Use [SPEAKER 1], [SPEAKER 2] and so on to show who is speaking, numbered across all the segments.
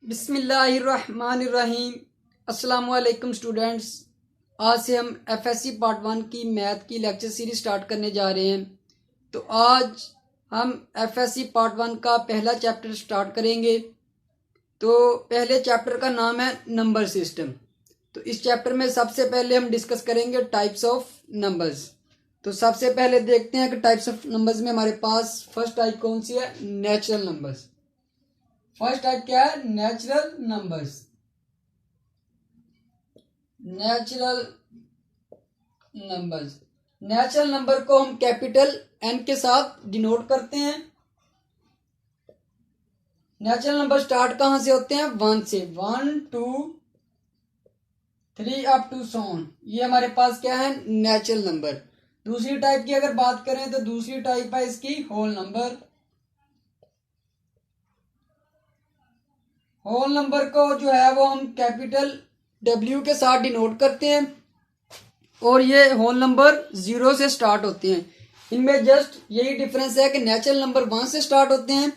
[SPEAKER 1] बिस्मिल्लाहिर्रहमानिर्रहीम। अस्सलाम वालेकुम स्टूडेंट्स। आज से हम एफएससी पार्ट 1 की मैथ की लेक्चर सीरीज स्टार्ट करने जा रहे हैं। तो आज हम एफएससी पार्ट 1 का पहला चैप्टर स्टार्ट करेंगे। तो पहले चैप्टर का नाम है नंबर सिस्टम। तो इस चैप्टर में सबसे पहले हम डिस्कस करेंगे टाइप्स ऑफ नंबर्स। तो सबसे पहले देखते हैं कि टाइप्स ऑफ नंबर्स में हमारे पास फर्स्ट टाइप कौन सी है, नेचुरल नंबर्स। फर्स्ट टाइप क्या है, natural numbers. Natural numbers, natural number को हम कैपिटल एन के साथ डिनोट करते हैं। नेचुरल नंबर स्टार्ट कहां से होते हैं, 1 से, 1 2 3 अप टू सोन। ये हमारे पास क्या है, नेचुरल नंबर। दूसरी टाइप की अगर बात करें तो दूसरी टाइप है इसकी होल नंबर। होल नंबर को जो है वो हम कैपिटल डब्ल्यू के साथ डिनोट करते हैं और ये होल नंबर 0 से स्टार्ट होते हैं। इनमें जस्ट यही डिफरेंस है कि नेचुरल नंबर 1 से स्टार्ट होते हैं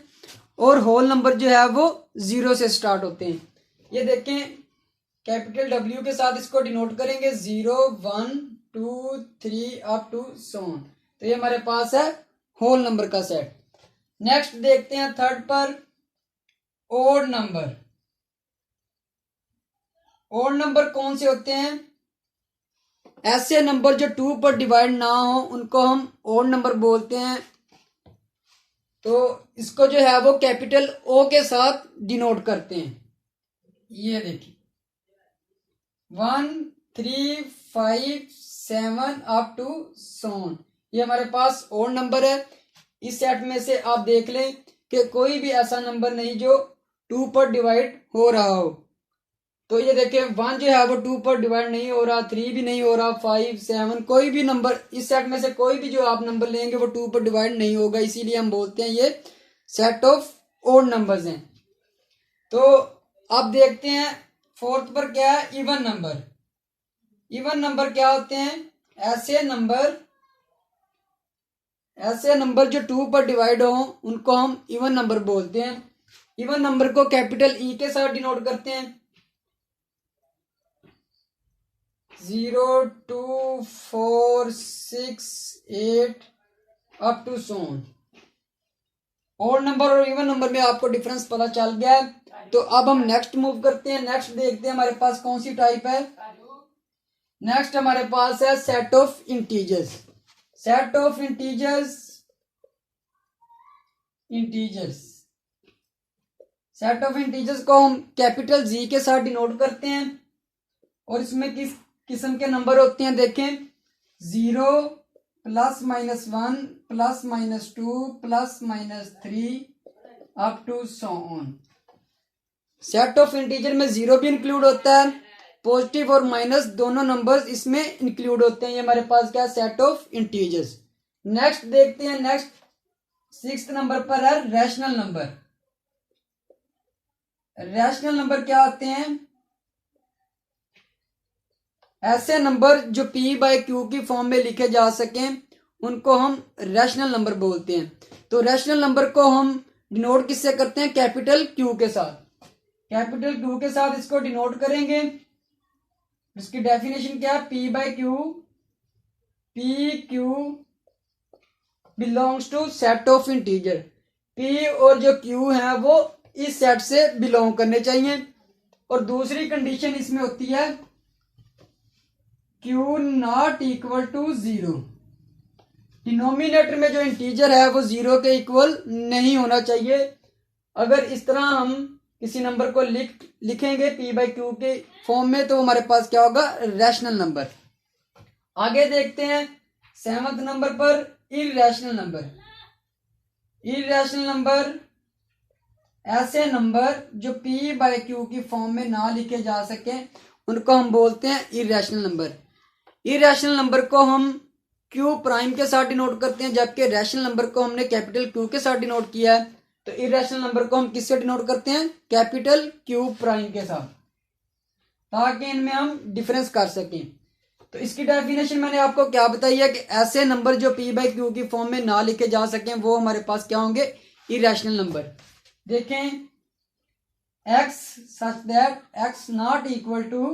[SPEAKER 1] और होल नंबर जो है वो 0 से स्टार्ट होते हैं। ये देखें, कैपिटल डब्ल्यू के साथ इसको डिनोट करेंगे 0 1 2 3 अप टू सोन। तो ये हमारे पास है होल नंबर का सेट। नेक्स्ट देखते हैं थर्ड पर, ओड नंबर। ओड नंबर कौन से होते हैं, ऐसे नंबर जो 2 पर डिवाइड ना हो उनको हम ओड नंबर बोलते हैं। तो इसको जो है वो कैपिटल ओ के साथ डिनोट करते हैं। ये देखिए 1 3 5 7 अप टू सोन, ये हमारे पास ओड नंबर है। इस सेट में से आप देख लें कि कोई भी ऐसा नंबर नहीं जो 2 पर डिवाइड हो रहा हो। तो ये देखिए 1 जो है वो 2 पर डिवाइड नहीं हो रहा, 3 भी नहीं हो रहा, 5 7, कोई भी नंबर इस सेट में से कोई भी जो आप नंबर लेंगे वो 2 पर डिवाइड नहीं होगा। इसीलिए हम बोलते हैं ये सेट ऑफ ओड नंबर्स हैं। तो अब देखते हैं फोर्थ पर क्या है, इवन नंबर। इवन नंबर क्या होते हैं, ऐसे नंबर जो 2 पर डिवाइड हो उनको हम इवन नंबर बोलते हैं। इवन नंबर को कैपिटल ई के साथ डिनोट करते हैं, 0 2 4 6 8 up to so on. Odd number और इवन नंबर में आपको डिफरेंस पता चल गया है। तो अब हम नेक्स्ट मूव करते हैं। नेक्स्ट देखते हैं हमारे पास कौन सी टाइप है। नेक्स्ट हमारे पास है set of integers. Set of integers set of integers को हम कैपिटल जी के साथ डिनोट करते हैं और इसमें किस किस्म के नंबर होते हैं, देखें 0 +- 1 +-2 +-3 up to so on. Set of integer में 0 भी इंक्लूड होता है, पॉजिटिव और माइनस दोनों नंबर्स इसमें इंक्लूड होते हैं। ये हमारे पास क्या, सेट ऑफ इंटीजर्स। नेक्स्ट देखते हैं, नेक्स्ट 6th नंबर पर है रैशनल नंबर। रैशनल नंबर क्या होते हैं, ऐसे नंबर जो p/q की फॉर्म में लिखे जा सकें उनको हम रैशनल नंबर बोलते हैं। तो रैशनल नंबर को हम डिनोट किससे करते हैं, कैपिटल Q के साथ। कैपिटल Q के साथ इसको डिनोट करेंगे। इसकी डेफिनेशन क्या है, p/q, pq belongs to set of integer. p और जो q है वो इस सेट से बिलोंग करने चाहिए। और दूसरी कंडीशन इसमें होती है q not equal to 0। Denominator में जो इंटीजर है वो 0 के इक्वल नहीं होना चाहिए। अगर इस तरह हम किसी नंबर को लिखेंगे p/q के फॉर्म में तो हमारे पास क्या होगा, रैशनल नंबर। आगे देखते हैं 7th नंबर पर इरैशनल नंबर। इरैशनल नंबर ऐसे नंबर जो p/q की फॉर्म में ना लिखे जा सके उनको हम बोलते हैं इरैशनल नंबर। इरैशनल नंबर को हम q प्राइम के साथ डिनोट करते हैं, जबकि रैशनल नंबर को हमने कैपिटल Q के साथ डिनोट किया है। तो इरैशनल नंबर को हम किससे डिनोट करते हैं, कैपिटल Q प्राइम के साथ, ताकि इनमें हम डिफरेंस कर सकें। तो इसकी डेफिनेशन मैंने आपको क्या बताई है कि ऐसे नंबर जो p/q की फॉर्म में ना लिखे जा सकें वो हमारे पास क्या होंगे, इरैशनल नंबर। देखें x such that x not equal to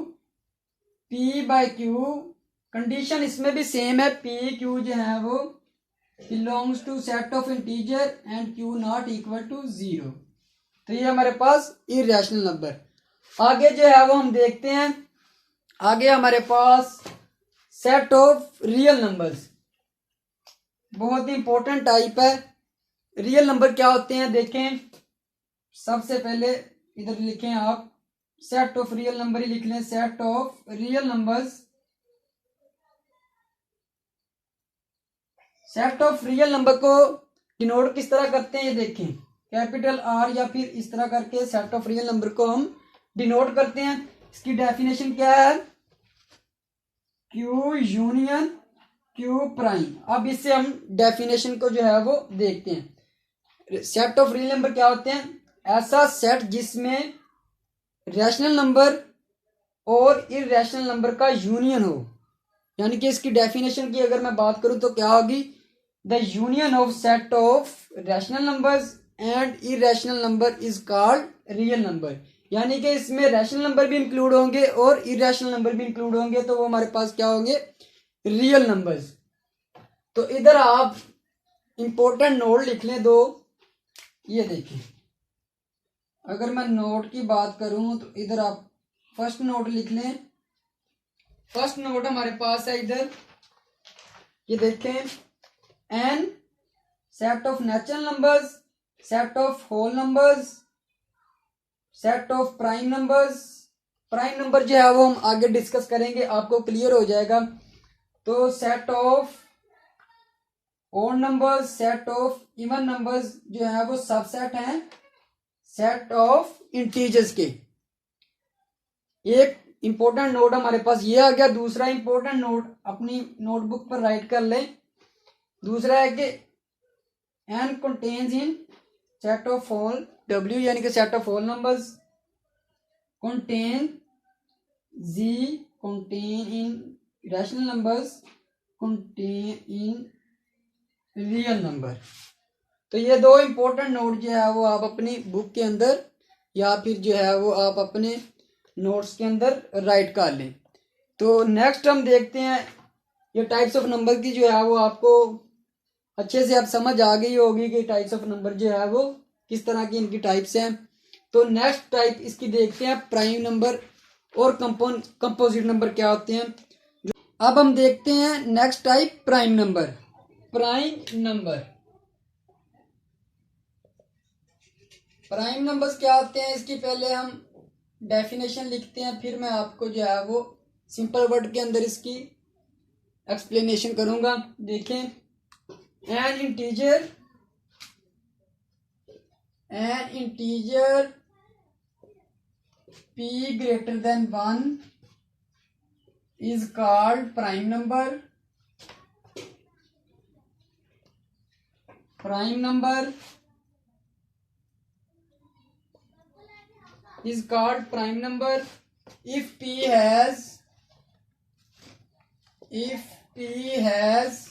[SPEAKER 1] p by q। Condition इसमें भी सेम है, p q जो है वो belongs to set of integer and q not equal to 0। तो ये हमारे पास इरेशनल नंबर। आगे जो है वो हम देखते हैं, आगे हमारे पास सेट ऑफ रियल नंबर्स, बहुत ही इंपॉर्टेंट टाइप है। रियल नंबर क्या होते हैं देखें, सबसे पहले इधर लिखें आप सेट ऑफ रियल नंबर ही लिख लें, set of real numbers. Set of real number को डिनोट किस तरह करते हैं ये देखें, कैपिटल आर या फिर इस तरह करके सेट ऑफ रियल नंबर को हम डिनोट करते हैं। इसकी डेफिनेशन क्या है, क्यू यूनियन क्यू प्राइम। अब इससे हम डेफिनेशन को जो है वो देखते हैं। सेट ऑफ रियल नंबर क्या होते हैं, ऐसा सेट जिसमें रैशनल नंबर और इरेशनल नंबर का यूनियन हो। यानी कि इसकी डेफिनेशन की अगर मैं बात करूं तो क्या होगी, the union of set of rational numbers and irrational number is called real number. यानी कि इसमें रैशनल नंबर भी इंक्लूड होंगे और इरेशनल नंबर भी इंक्लूड होंगे, तो वो हमारे पास क्या होंगे, रियल नंबर्स। तो इधर आप इंपॉर्टेंट नोट लिख लें दो, ये देखिए अगर मैं नोट की बात करूं तो इधर आप फर्स्ट नोट लिख लें। फर्स्ट नोट हमारे पास है इधर, ये देखें, N set of natural numbers, set of whole numbers, set of prime numbers. Prime number जो है वो हम आगे डिस्कस करेंगे, आपको क्लियर हो जाएगा। तो set of odd numbers, set of even numbers जो है वो सबसेट हैं सेट ऑफ इंटीजर्स के। एक इंपॉर्टेंट नोट हमारे पास ये आ गया। दूसरा इंपॉर्टेंट नोट अपनी नोटबुक पर राइट कर लें। दूसरा है कि N contains in set of whole W, यानी कि set of whole numbers, contain जी contain in rational numbers, contain in real number. तो ये दो इंपॉर्टेंट नोट जो है वो आप अपनी बुक के अंदर या फिर जो है वो आप अपने नोट्स के अंदर राइट कर लें। तो नेक्स्ट हम देखते हैं, ये टाइप्स ऑफ नंबर की जो है वो आपको अच्छे से आप समझ आ गई होगी कि टाइप्स ऑफ नंबर जो है वो किस तरह की इनकी टाइप्स हैं। तो नेक्स्ट टाइप इसकी देखते हैं, प्राइम नंबर और कंपोजिट नंबर क्या होते हैं। अब हम देखते हैं next type, prime number. Prime number, prime numbers क्या होते हैं, इसकी पहले हम डेफिनेशन लिखते हैं, फिर मैं आपको जो है वो सिंपल वर्ड के अंदर इसकी एक्सप्लेनेशन करूंगा। देखें, N integer p greater than 1 is called prime number. Prime number is called prime number if p has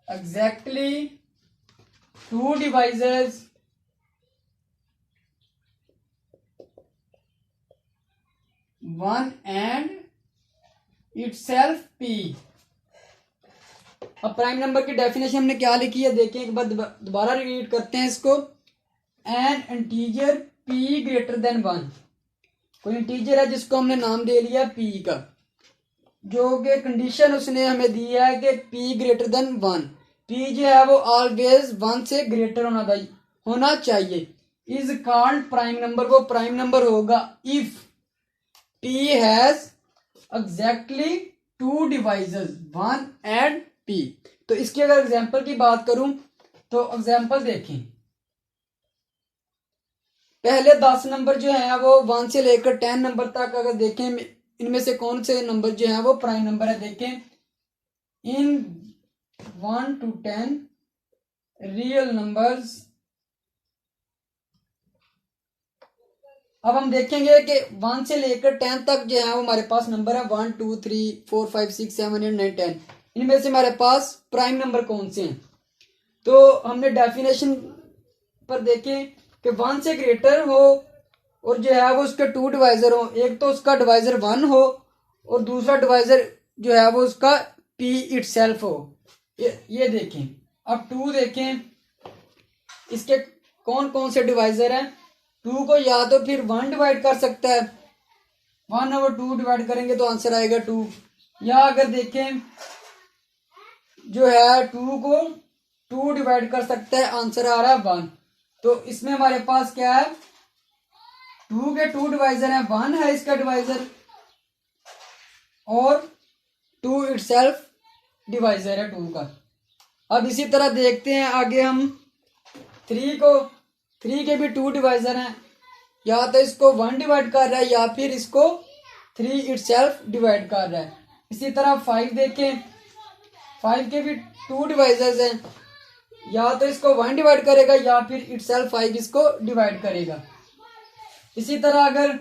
[SPEAKER 1] exactly two divisors one and itself p। अब प्राइम नंबर की डेफिनेशन हमने क्या लिखी है देखें, एक बार दोबारा रीड करते हैं इसको। N integer p greater than 1, कोई इंटीजर है जिसको हमने नाम दे लिया p का, जो कि कंडीशन उसने हमें दी है कि p ग्रेटर देन 1, p जो है वो ऑलवेज 1 से ग्रेटर होना चाहिए। इज कॉल्ड प्राइम नंबर, वो प्राइम नंबर होगा if p has exactly two divisors 1 and p। तो इसकी अगर एग्जांपल की बात करूं तो एग्जांपल देखें, पहले 10 नंबर जो है वो 1 से लेकर 10 नंबर तक अगर देखें, इनमें से कौन से नंबर जो है वो प्राइम नंबर है देखें। इन 1 to 10 रियल नंबर्स। अब हम देखेंगे कि 1 से लेकर 10 तक जो है वो हमारे पास नंबर है 1 2 3 4 5 6 7 8 9 10। इनमें से हमारे पास प्राइम नंबर कौन से हैं। तो हमने डेफिनेशन पर देखें कि 1 से ग्रेटर हो और जो है वो उसके 2 डिवाइजर हो, एक तो उसका डिवाइजर 1 हो और दूसरा डिवाइजर जो है वो उसका p इटसेल्फ हो। ये देखें। अब 2 देखें, इसके कौन कौन से डिवाइजर हैं। 2 को या तो फिर 1 डिवाइड कर सकता है, 1/2 डिवाइड करेंगे तो आंसर आएगा 2। या अगर देखें जो है 2 को 2 डिवाइड कर सकता है, आंसर आ रहा है 1। तो इसमें हमारे पास क्या है, 2 के 2 डिवाइजर हैं, 1 है इसका डिवाइजर और 2 इटसेल्फ डिवाइजर है 2 का। अब इसी तरह देखते हैं आगे हम 3 के भी 2 डिवाइजर हैं, या तो इसको 1 डिवाइड कर रहा है या फिर इसको 3 इटसेल्फ डिवाइड कर रहा है। इसी तरह 5 देखें, 5 के भी 2 डिवाइजर्स हैं, या तो इसको 1 डिवाइड करेगा या फिर इटसेल्फ 5 इसको डिवाइड करेगा। इसी तरह अगर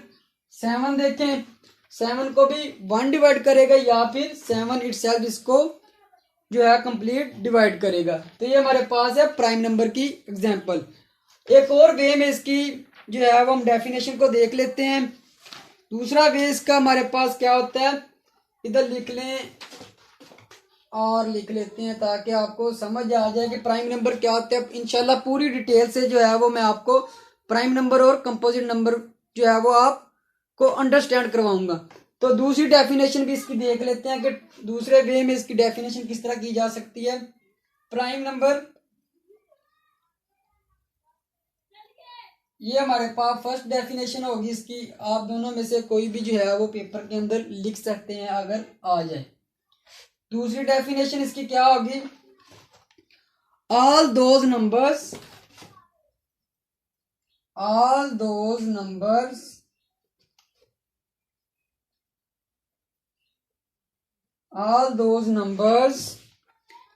[SPEAKER 1] 7 देखें, 7 को भी 1 डिवाइड करेगा या फिर 7 इटसेल्फ इसको जो है कंप्लीट डिवाइड करेगा। तो ये हमारे पास है प्राइम नंबर की एग्जांपल। एक और वे में इसकी जो है वो हम डेफिनेशन को देख लेते हैं। दूसरा वे इसका हमारे पास क्या होता है, इधर लिख लें और लिख लेते हैं ताकि आपको समझ आ जाए कि प्राइम नंबर क्या होता है। इंशाल्लाह पूरी डिटेल से जो है वो मैं आपको प्राइम नंबर और कंपोजिट नंबर जो है वो आपको अंडरस्टैंड करवाऊंगा। तो दूसरी डेफिनेशन भी इसकी देख लेते हैं कि दूसरे वे में इसकी डेफिनेशन किस तरह की जा सकती है। प्राइम नंबर, ये हमारे पास फर्स्ट डेफिनेशन होगी इसकी। आप दोनों में से कोई भी जो है वो पेपर के अंदर लिख सकते हैं अगर आ जाए। दूसरी डेफिनेशन इसकी क्या होगी, all those numbers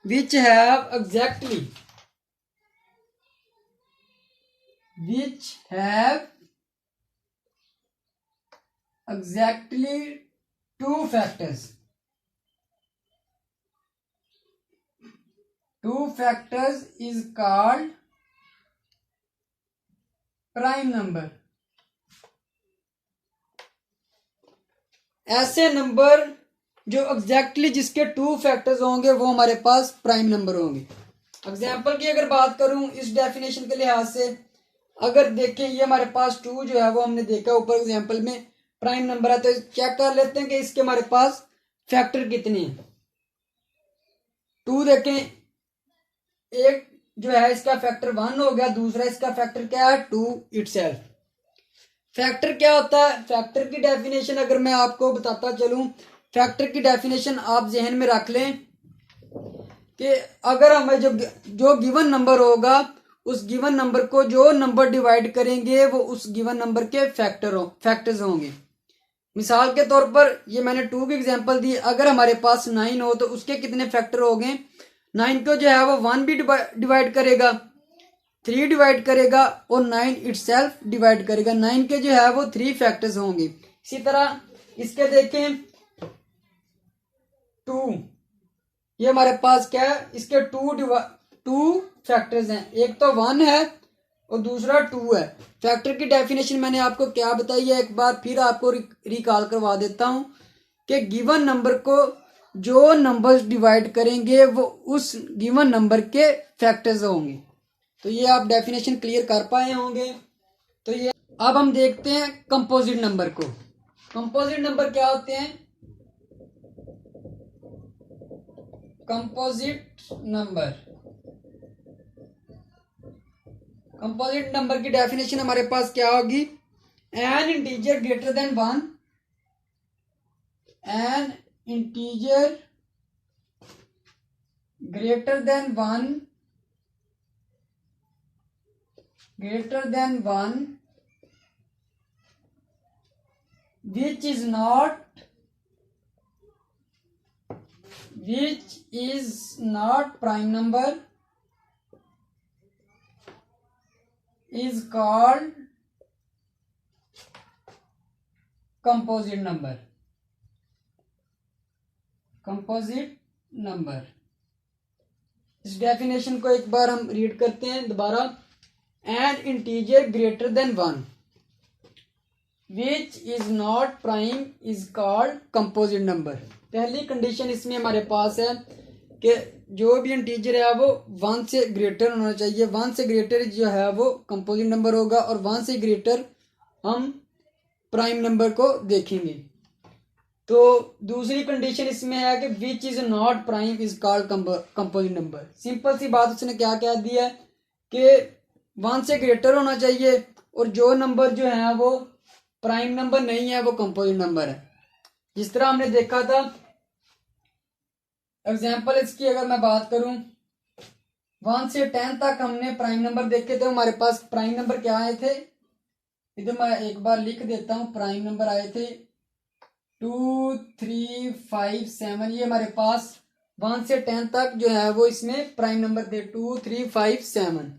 [SPEAKER 1] which have exactly two factors is called prime number. ऐसे नंबर जो एग्जैक्टली जिसके 2 फैक्टर्स होंगे वो हमारे पास प्राइम नंबर होंगे। एग्जाम्पल की अगर बात करूं इस डेफिनेशन के लिहाज से, अगर देखें ये हमारे पास 2 जो है वो हमने देखा ऊपर एग्जाम्पल में प्राइम नंबर है, तो चेक कर लेते हैं कि इसके हमारे पास फैक्टर कितने हैं। 2 देखें, एक जो है इसका फैक्टर 1 हो गया, दूसरा इसका फैक्टर क्या है 2 इटसेल्फ। फैक्टर क्या होता है, फैक्टर की डेफिनेशन अगर मैं आपको बताता चलूं, फैक्टर की डेफिनेशन आप जहन में रख लें कि अगर हमें जो गिवन नंबर होगा उस गिवन नंबर को जो नंबर डिवाइड करेंगे वो उस गिवन नंबर के फैक्टर्स होंगे। मिसाल के तौर पर ये मैंने 2 की एग्जांपल दी, अगर हमारे पास 9 हो तो उसके कितने फैक्टर हो गए, 9 को जो है वो 1 भी डिवाइड करेगा, 3 डिवाइड करेगा और 9 इटसेल्फ डिवाइड करेगा। 9 के जो है वो 3 फैक्टर्स होंगे। इसी तरह इसके देखें 2, ये हमारे पास क्या है, इसके 2 फैक्टर्स हैं, एक तो 1 है और दूसरा 2 है। फैक्टर की डेफिनेशन मैंने आपको क्या बताई है, एक बार फिर आपको रिकॉल करवा देता हूं कि गिवन नंबर को जो नंबर्स डिवाइड करेंगे वो उस गिवन नंबर के फैक्टर्स होंगे। तो ये आप डेफिनेशन क्लियर कर पाए होंगे। तो ये अब हम देखते हैं कंपोजिट नंबर को। कंपोजिट नंबर क्या होते हैं, कंपोजिट नंबर की डेफिनेशन हमारे पास क्या होगी, N integer greater than 1 which is not prime number is called composite number। इस डेफिनेशन को एक बार हम रीड करते हैं दोबारा। N integer greater than 1 which is not prime is called composite number. पहली कंडीशन इसमें हमारे पास है कि जो भी इंटीजर है वो 1 से ग्रेटर होना चाहिए। 1 से ग्रेटर जो है वो कंपोजिट नंबर होगा और 1 से ग्रेटर हम प्राइम नंबर को देखेंगे। तो दूसरी कंडीशन इसमें है कि which is not prime is called composite number. Simple सी बात उसने क्या कह दिया है कि 1 से ग्रेटर होना चाहिए और जो नंबर जो है वो प्राइम नंबर नहीं है वो कंपोजिट नंबर है। जिस तरह हमने देखा था एग्जाम्पल इसकी अगर मैं बात करूं 1 से 10 तक हमने प्राइम नंबर देखे थे। हमारे पास प्राइम नंबर क्या आए थे, इधर मैं एक बार लिख देता हूं। प्राइम नंबर आए थे 2, 3, 5, 7। ये हमारे पास 1 से 10 तक जो है वो इसमें प्राइम नंबर थे 2, 3, 5, 7।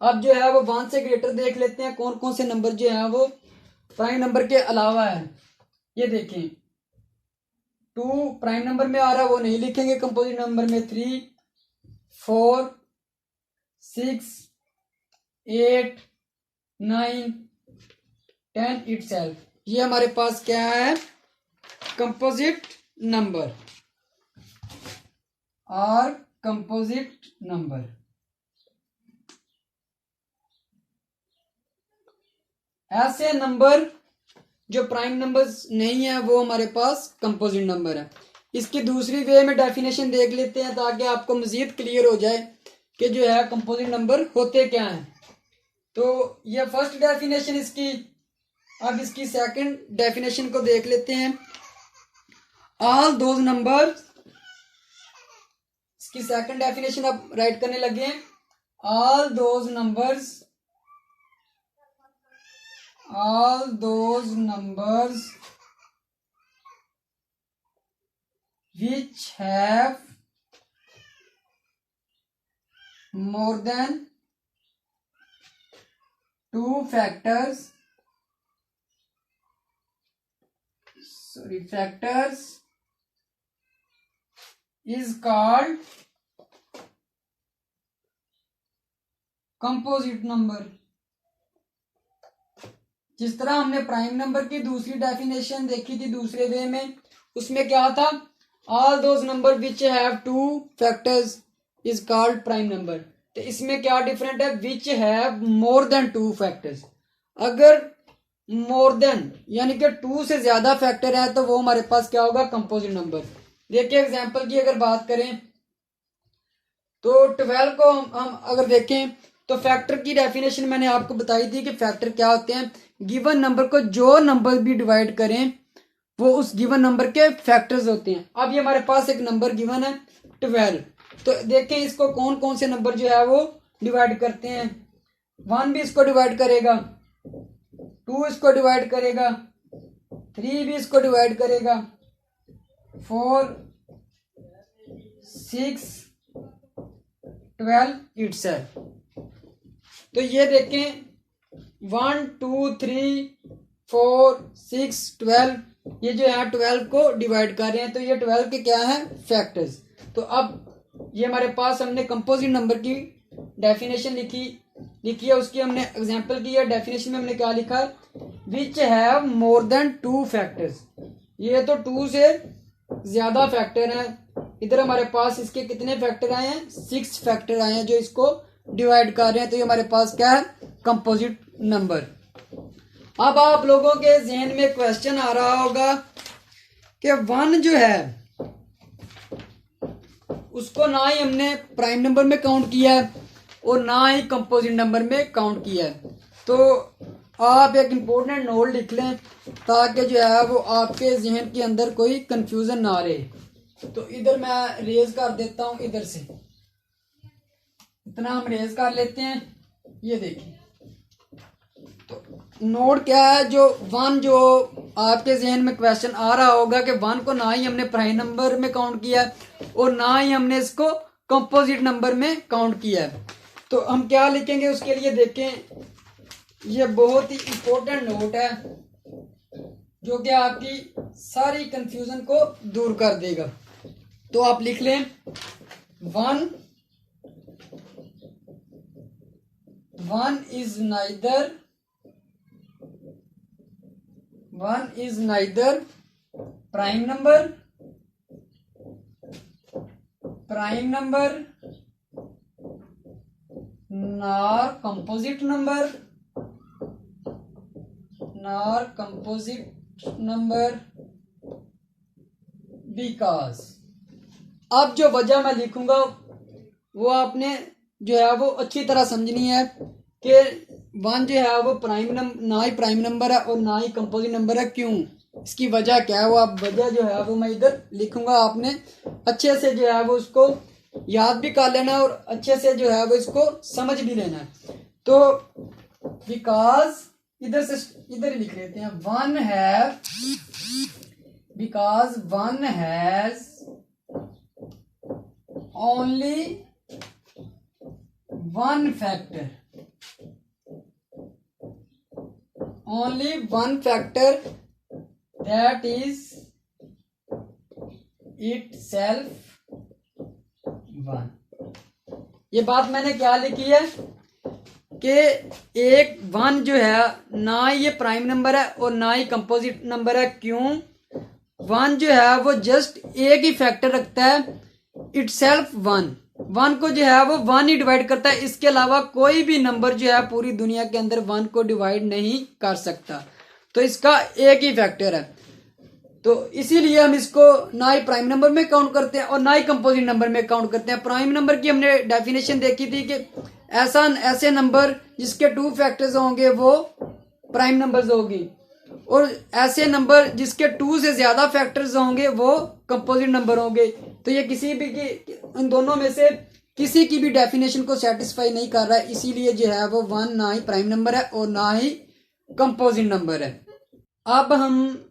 [SPEAKER 1] अब जो है वो 1 से ग्रेटर देख लेते हैं कौन कौन से नंबर जो है वो प्राइम नंबर के अलावा है। ये देखें 2 प्राइम नंबर में आ रहा है वो नहीं लिखेंगे कंपोजिट नंबर में। 3, 4, 6, 8, 9, 10 इटसेल्फ। ये हमारे पास क्या है, कंपोजिट नंबर और कंपोजिट नंबर। ऐसे नंबर जो प्राइम नंबर्स नहीं है वो हमारे पास कंपोजिट नंबर है। इसकी दूसरी वे में डेफिनेशन देख लेते हैं ताकि आपको मजीद क्लियर हो जाए कि जो है कंपोजिट नंबर होते क्या हैं। तो ये फर्स्ट डेफिनेशन इसकी। अब इसकी सेकंड डेफिनेशन को देख लेते हैं। ऑल दोज नंबर्स, इसकी सेकंड डेफिनेशन अब राइट करने लगे हैं। All those numbers which have more than 2 factors is called composite number। जिस तरह हमने प्राइम नंबर की दूसरी डेफिनेशन देखी थी दूसरे वे में, उसमें क्या था, all those number which have 2 factors is called prime number. तो इसमें क्या डिफरेंट है, which have more than 2 factors. अगर मोर देन यानी कि 2 से ज्यादा फैक्टर है तो वो हमारे पास क्या होगा, कंपोजिट नंबर। देखिए एग्जांपल की अगर बात करें तो 12 को हम अगर देखें तो फैक्टर की डेफिनेशन मैंने आपको बताई थी कि फैक्टर क्या होते हैं। गिवन नंबर को जो नंबर भी डिवाइड करें वो उस गिवन नंबर के फैक्टर्स होते हैं। अब ये हमारे पास एक नंबर गिवन है 12, तो देखें इसको कौन कौन से नंबर जो है वो डिवाइड करते हैं। 1 भी इसको डिवाइड करेगा, 2 इसको डिवाइड करेगा, 3 भी इसको डिवाइड करेगा, 4, 6, 12 इटसेल्फ। तो ये देखें 1, 2, 3, 4, 6, 12, ये जो है 12 को डिवाइड कर रहे हैं। तो ये 12 के क्या है, फैक्टर्स। तो अब ये हमारे पास हमने कंपोजिट नंबर की डेफिनेशन लिखी है, उसकी हमने एग्जांपल की है। डेफिनेशन में हमने क्या लिखा है, which have more than 2 factors. ये तो 2 से ज्यादा फैक्टर हैं। इधर हमारे पास इसके कितने फैक्टर आए हैं, 6 फैक्टर आए हैं जो इसको डिवाइड कर रहे हैं। तो ये हमारे पास क्या है, कंपोजिट नंबर। अब आप लोगों के जहन में क्वेश्चन आ रहा होगा कि 1 जो है उसको ना ही हमने प्राइम नंबर में काउंट किया है और ना ही कंपोजिट नंबर में काउंट किया है। तो आप एक इम्पोर्टेंट नोट लिख लें ताकि जो है वो आपके जहन के अंदर कोई कंफ्यूजन ना रहे। तो इधर मैं रेज कर देता हूं, इधर से इतना हम रेज कर लेते हैं। ये देखिए तो नोट क्या है, जो 1 जो आपके जहन में क्वेश्चन आ रहा होगा कि 1 को ना ही हमने प्राइम नंबर में काउंट किया है और ना ही हमने इसको कंपोजिट नंबर में काउंट किया है। तो हम क्या लिखेंगे उसके लिए देखें, ये बहुत ही इंपॉर्टेंट नोट है जो कि आपकी सारी कंफ्यूजन को दूर कर देगा। तो आप लिख लें 1 one is neither prime number nor composite number because। अब जो वजह मैं लिखूंगा वो आपने जो है वो अच्छी तरह समझनी है कि वन जो है वो ना ही प्राइम नंबर है और ना ही कंपोजिट नंबर है। क्यों, इसकी वजह क्या है, वो आप वजह जो है वो मैं इधर लिखूंगा। आपने अच्छे से जो है वो उसको याद भी कर लेना है और अच्छे से जो है वो इसको समझ भी लेना है। तो बिकॉज इधर लिख लेते हैं, because one has only one factor that is itself one. ये बात मैंने क्या लिखी है कि एक वन जो है ना ये प्राइम नंबर है और ना ही कंपोजिट नंबर है। क्यों, वन जो है वो जस्ट एक ही फैक्टर रखता है, इटसेल्फ वन को जो है वो वन ही डिवाइड करता है। इसके अलावा कोई भी नंबर जो है पूरी दुनिया के अंदर वन को डिवाइड नहीं कर सकता। तो इसका एक ही फैक्टर है। तो इसीलिए हम इसको ना ही प्राइम नंबर में काउंट करते हैं और ना ही कंपोजिट नंबर में काउंट करते हैं। प्राइम नंबर की हमने डेफिनेशन देखी थी कि ऐसे नंबर जिसके टू फैक्टर्स होंगे वो प्राइम नंबर्स होगी, और ऐसे नंबर जिसके टू से ज्यादा फैक्टर्स होंगे वो कंपोजिट नंबर होंगे। तो ये किसी भी इन दोनों में से किसी की भी डेफिनेशन को सेटिस्फाई नहीं कर रहा है। इसीलिए जो है वो वन ना ही प्राइम नंबर है और ना ही कंपोजिट नंबर है। अब हम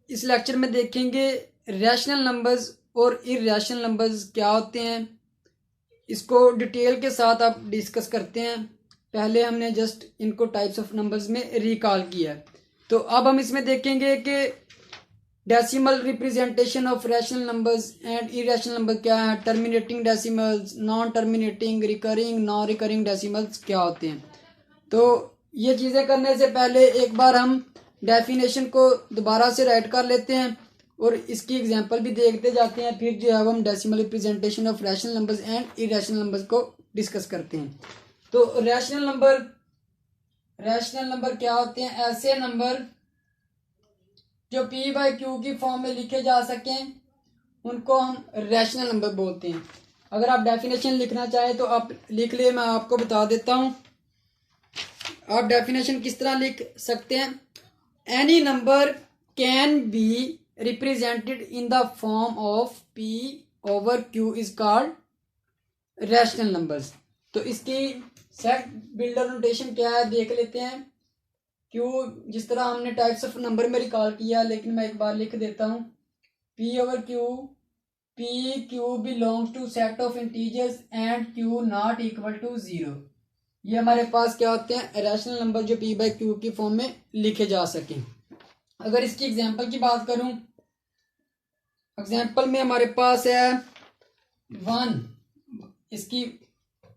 [SPEAKER 1] इस लेक्चर में देखेंगे रैशनल नंबर्स और इरैशनल नंबर्स क्या होते हैं। इसको डिटेल के साथ आप डिस्कस करते हैं। पहले हमने जस्ट इनको टाइप्स ऑफ नंबर्स में रिकॉल किया। तो अब हम इसमें देखेंगे कि decimal representation of rational numbers and irrational number क्या है, terminating decimals, non terminating, recurring, non recurring decimals क्या होते हैं। तो ये चीज़ें करने से पहले एक बार हम डेफिनेशन को दोबारा से राइट कर लेते हैं और इसकी एग्जांपल भी देखते जाते हैं। फिर जो है हम decimal representation of rational numbers and irrational numbers को डिस्कस करते हैं। तो रैशनल नंबर क्या होते हैं, ऐसे नंबर जो p बाई क्यू की फॉर्म में लिखे जा सकें उनको हम रैशनल नंबर बोलते हैं। अगर आप डेफिनेशन लिखना चाहें तो आप लिख लिए, मैं आपको बता देता हूं। आप डेफिनेशन किस तरह लिख सकते हैं, any number can be represented in the form of p over q is called rational numbers. तो इसकी सेट बिल्डर नोटेशन क्या है देख लेते हैं। q जिस तरह हमने टाइप्स ऑफ नंबर में रिकॉल किया, लेकिन मैं एक बार लिख देता हूँ, p over q, q belongs to set of integers and q not equal to 0। ये हमारे पास क्या होते हैं, रैशनल नंबर जो p बाई क्यू की फॉर्म में लिखे जा सकें। अगर इसकी एग्जांपल की बात करूं, एग्जांपल में हमारे पास है 1। इसकी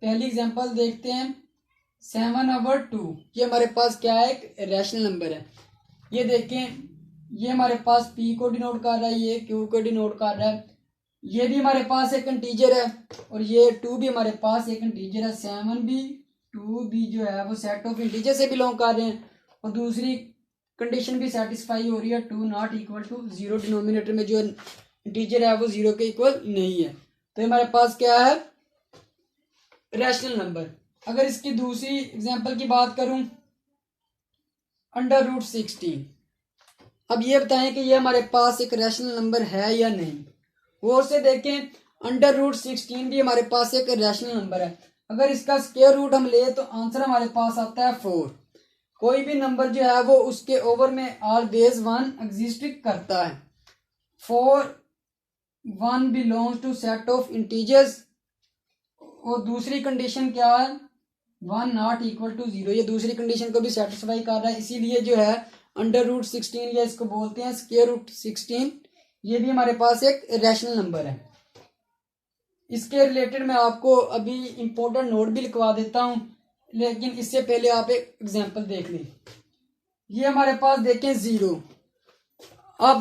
[SPEAKER 1] पहली एग्जांपल देखते हैं, 7/2। ये हमारे पास क्या है, एक रैशनल नंबर है। ये देखें, ये हमारे पास p को डिनोट कर रहा है, ये q को डिनोट कर रहा है। ये भी हमारे पास एक इंटीजर है और ये 2 भी हमारे पास एक इंटीजर है। 7 भी 2 भी जो है वो सेट ऑफ इंटीजर से बिलोंग कर रहे हैं और दूसरी कंडीशन भी सेटिस्फाई हो रही है, 2 नॉट इक्वल टू 0। डिनोमिनेटर में जो इंटीजर है वो 0 के इक्वल नहीं है। तो हमारे पास क्या है, रैशनल नंबर। अगर इसकी दूसरी एग्जांपल की बात करूं, √16। अब ये बताएं कि ये हमारे पास एक रैशनल नंबर है या नहीं। वो से देखें, √16 भी हमारे पास एक रैशनल नंबर है। अगर इसका स्क्वायर रूट हम ले तो आंसर हमारे पास आता है 4। कोई भी नंबर जो है वो उसके ओवर में ऑलवेज 1 एग्जिस्ट करता है। 4 1 belongs to set of integers. और दूसरी कंडीशन क्या है, 1 नॉट इक्वल टू 0। ये दूसरी कंडीशन को भी सेटिस्फाई कर रहा है। इसीलिए जो है √16 या इसको बोलते हैं स्क्वायर रूट 16, ये भी हमारे पास एक रैशनल नंबर है। इसके रिलेटेड मैं आपको अभी इंपॉर्टेंट नोट भी लिखवा देता हूँ लेकिन इससे पहले आप एक एग्जांपल देख लें। ये हमारे पास देखें 0। आप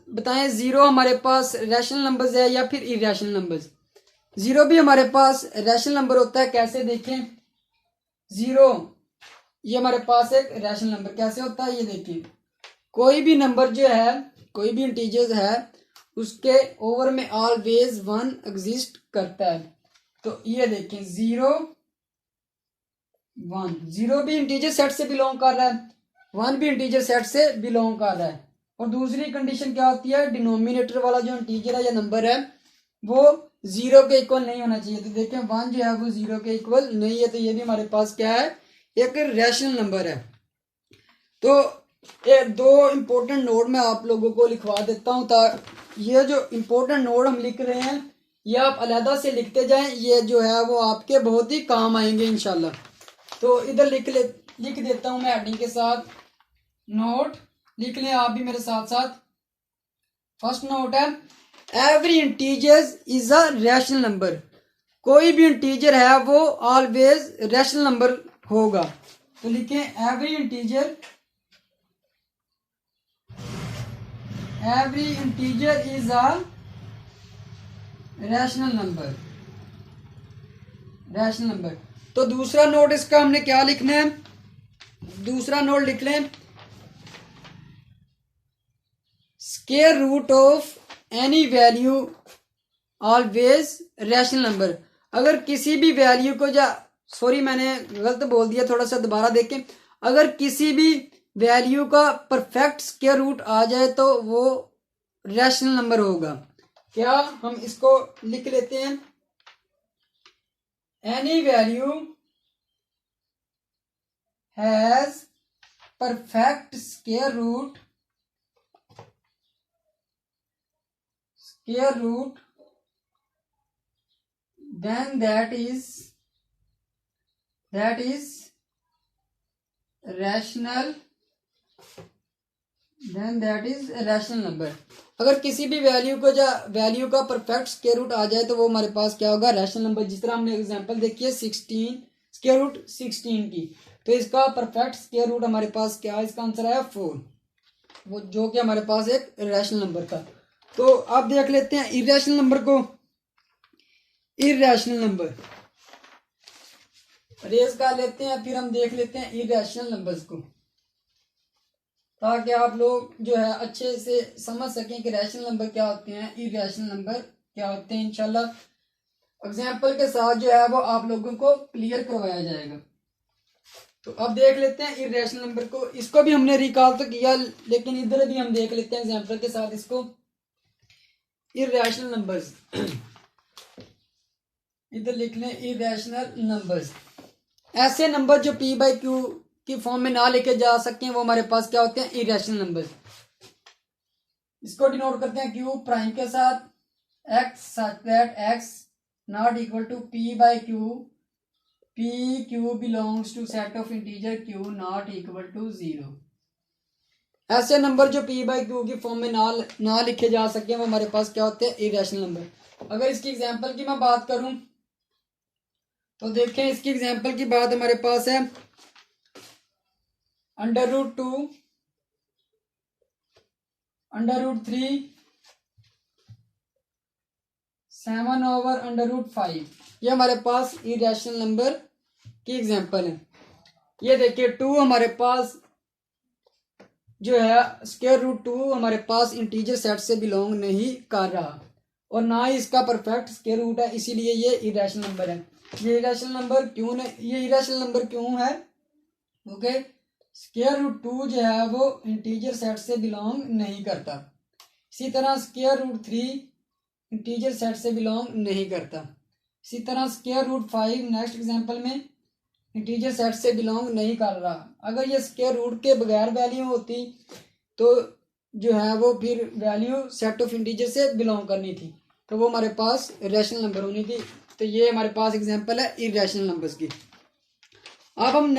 [SPEAKER 1] बताएं 0 हमारे पास रैशनल नंबर्स है या फिर इरेशनल नंबर्स। 0 भी हमारे पास रैशनल नंबर होता है। कैसे देखें 0 ये हमारे पास एक रैशनल नंबर कैसे होता है, ये देखिए कोई भी नंबर जो है, कोई भी इंटीजर है, उसके ओवर में ऑलवेज 1 एग्जिस्ट करता है। तो ये देखें 0 1, 0 भी इंटीजर सेट से बिलोंग कर रहा है, 1 भी इंटीजर सेट से बिलोंग कर रहा है। और दूसरी कंडीशन क्या होती है, डिनोमिनेटर वाला जो इंटीजर है या नंबर है वो 0 के इक्वल नहीं होना चाहिए। तो देखें 1 जो है वो 0 के इक्वल नहीं है, तो ये भी हमारे पास क्या है, एक रैशनल नंबर है। तो ये दो इंपॉर्टेंट नोड मैं आप लोगों को लिखवा देता हूं, ये जो इंपॉर्टेंट नोड हम लिख रहे हैं ये आप अलहदा से लिखते जाएं, ये जो है वो आपके बहुत ही काम आएंगे इंशाल्लाह। तो इधर लिख देता हूं मैं हेडिंग के साथ, नोट लिख लें आप भी मेरे साथ साथ। फर्स्ट नोट है every integer is a rational number. कोई भी इंटीजर है वो ऑलवेज रैशनल नंबर होगा। तो लिखें every integer is a rational number. तो दूसरा नोट इसका हमने क्या लिखना है, दूसरा नोट लिख लें square root of any value always rational number. अगर किसी भी वैल्यू को सॉरी मैंने गलत बोल दिया, थोड़ा सा दोबारा देखें। अगर किसी भी वैल्यू का परफेक्ट स्क्वायर रूट आ जाए तो वो रैशनल नंबर होगा। क्या हम इसको लिख लेते हैं, any value has perfect square root then that is rational number. अगर किसी भी वैल्यू का परफेक्ट स्क्वायर रूट आ जाए तो वो हमारे पास क्या होगा, रैशनल नंबर। जिस तरह हमने एग्जांपल देखी है 16 स्क्वायर रूट 16 की, तो इसका परफेक्ट स्क्वायर रूट हमारे पास क्या है, इसका आंसर है 4, वो जो कि हमारे पास एक रैशनल नंबर था। तो अब देख लेते हैं इरेशनल नंबर को। इरेशनल नंबर रेज कर लेते हैं, फिर हम देख लेते हैं इरेशनल नंबर्स को, ताकि आप लोग जो है अच्छे से समझ सकें कि रैशनल नंबर क्या होते हैं, इरेशनल नंबर क्या होते हैं। इंशाल्लाह एग्जाम्पल के साथ जो है वो आप लोगों को क्लियर करवाया जाएगा। तो अब देख लेते हैं इरेशनल नंबर को। इसको भी हमने रिकॉल तो किया, लेकिन इधर भी हम देख लेते हैं एग्जाम्पल के साथ इसको। इरेशनल नंबर्स इधर लिख लें इरेशनल नंबर्स। ऐसे नंबर जो p बाई क्यू की फॉर्म में ना लेके जा सकें वो हमारे पास क्या होते हैं, इरेशनल नंबर्स। इसको डिनोट करते हैं q प्राइम के साथ, x such that x not equal to p by q, p q belongs to set of integer q not equal to 0। ऐसे नंबर जो p बाई क्यू की फॉर्म में ना लिखे जा सके वो हमारे पास क्या होते हैं, इरेशनल नंबर। अगर इसकी एग्जांपल की मैं बात करूं तो देखें, इसकी एग्जांपल की बात हमारे पास है √2 √3 7/√5। ये हमारे पास इरेशनल नंबर की एग्जांपल है। ये देखिए 2 हमारे पास जो है √2 हमारे पास इंटीजर सेट से बिलोंग नहीं कर रहा और ना ही इसका परफेक्ट स्क्वायर रूट है, इसीलिए ये इरेशनल नंबर है। ये इरेशनल नंबर क्यों है, ओके, √2 जो है वो इंटीजर सेट से बिलोंग नहीं करता। इसी तरह √3 इंटीजर सेट से बिलोंग नहीं करता। इसी तरह √5 नेक्स्ट एग्जांपल में इंटीजर सेट से बिलोंग नहीं कर रहा। अगर ये स्क्वायर रूट के बगैर वैल्यू होती तो जो है वो फिर वैल्यू सेट ऑफ इंटीजर से बिलोंग करनी थी, तो वो हमारे पास रैशनल नंबर होनी थी। तो ये हमारे पास एग्जांपल है इरेशनल नंबर्स की। अब हम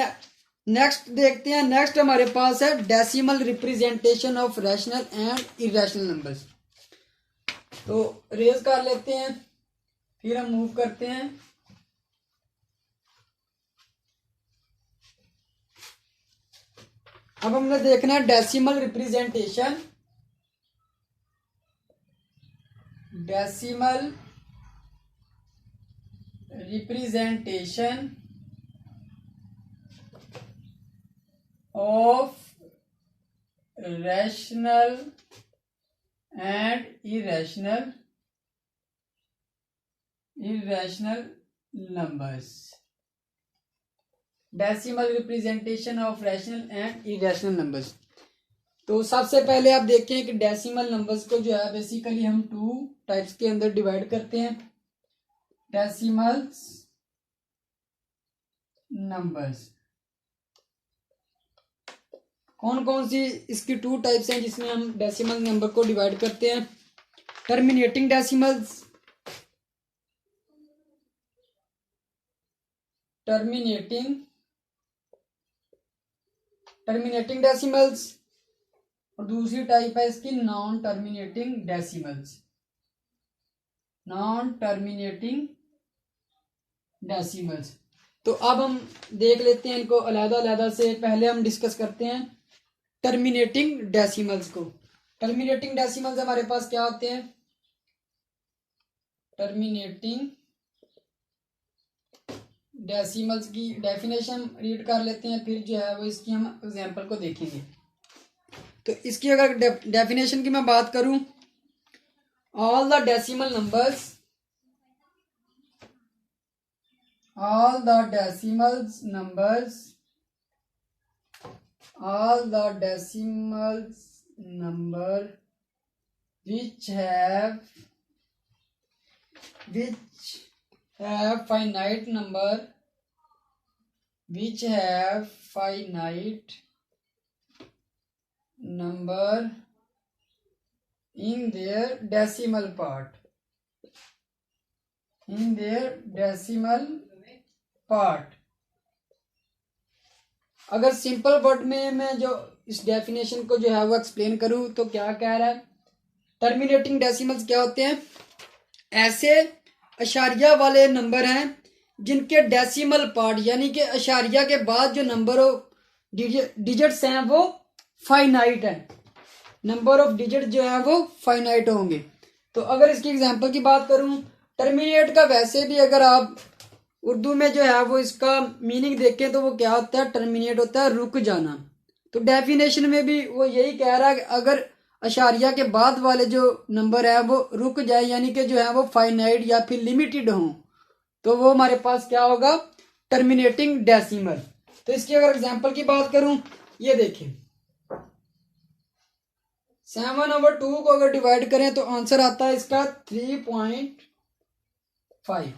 [SPEAKER 1] नेक्स्ट देखते हैं। नेक्स्ट हमारे पास है decimal representation of rational and irrational numbers. तो रेज कर लेते हैं, फिर हम मूव करते हैं। अब हमने देखना है decimal representation, decimal representation of rational and irrational numbers. Decimal representation of rational and irrational numbers. तो सबसे पहले आप देखें कि डेसिमल नंबर्स को जो है बेसिकली हम टू टाइप्स के अंदर डिवाइड करते हैं। डेसिमल्स नंबर्स कौन कौन सी इसकी टू टाइप्स हैं जिसमें हम डेसिमल नंबर को डिवाइड करते हैं। टर्मिनेटिंग डेसिमल्स, टर्मिनेटिंग डेसिमल्स, और दूसरी टाइप है इसकी non terminating decimals. Non terminating decimals. तो अब हम देख लेते हैं इनको अलग-अलग से। पहले हम डिस्कस करते हैं टर्मिनेटिंग डेसिमल्स को। टर्मिनेटिंग डेसिमल्स हमारे पास क्या होते हैं। टर्मिनेटिंग डेसिमल्स की डेफिनेशन रीड कर लेते हैं, फिर जो है वो इसकी हम एग्जांपल को देखेंगे। तो इसकी अगर डेफिनेशन की मैं बात करूं, all the decimal numbers, all the decimals numbers which have finite number in their decimal part, अगर सिंपल वर्ड में मैं जो इस डेफिनेशन को जो है वो एक्सप्लेन करूं तो क्या कह रहा है। टर्मिनेटिंग डेसिमल्स क्या होते हैं, ऐसे अशारिया वाले नंबर हैं जिनके डेसिमल पार्ट यानी कि अशारिया के बाद जो नंबर ऑफ डिजिट्स हैं वो फाइनाइट है। नंबर ऑफ डिजिट जो है वो फाइनाइट होंगे। तो अगर इसकी एग्जांपल की बात करूं, टर्मिनेट का वैसे भी अगर आप उर्दू में जो है वो इसका मीनिंग देखें तो वो क्या होता है, टर्मिनेट होता है रुक जाना। तो डेफिनेशन में भी वो यही कह रहा है कि अगर अशारिया के बाद वाले जो नंबर है वो रुक जाए यानी कि जो है वो फाइनाइट या फिर लिमिटेड हो, तो वो हमारे पास क्या होगा, टर्मिनेटिंग डेसिमल। तो इसकी अगर एग्जांपल की बात करूं, ये देखें 7/2 को अगर डिवाइड करें तो आंसर आता है इसका 3.5।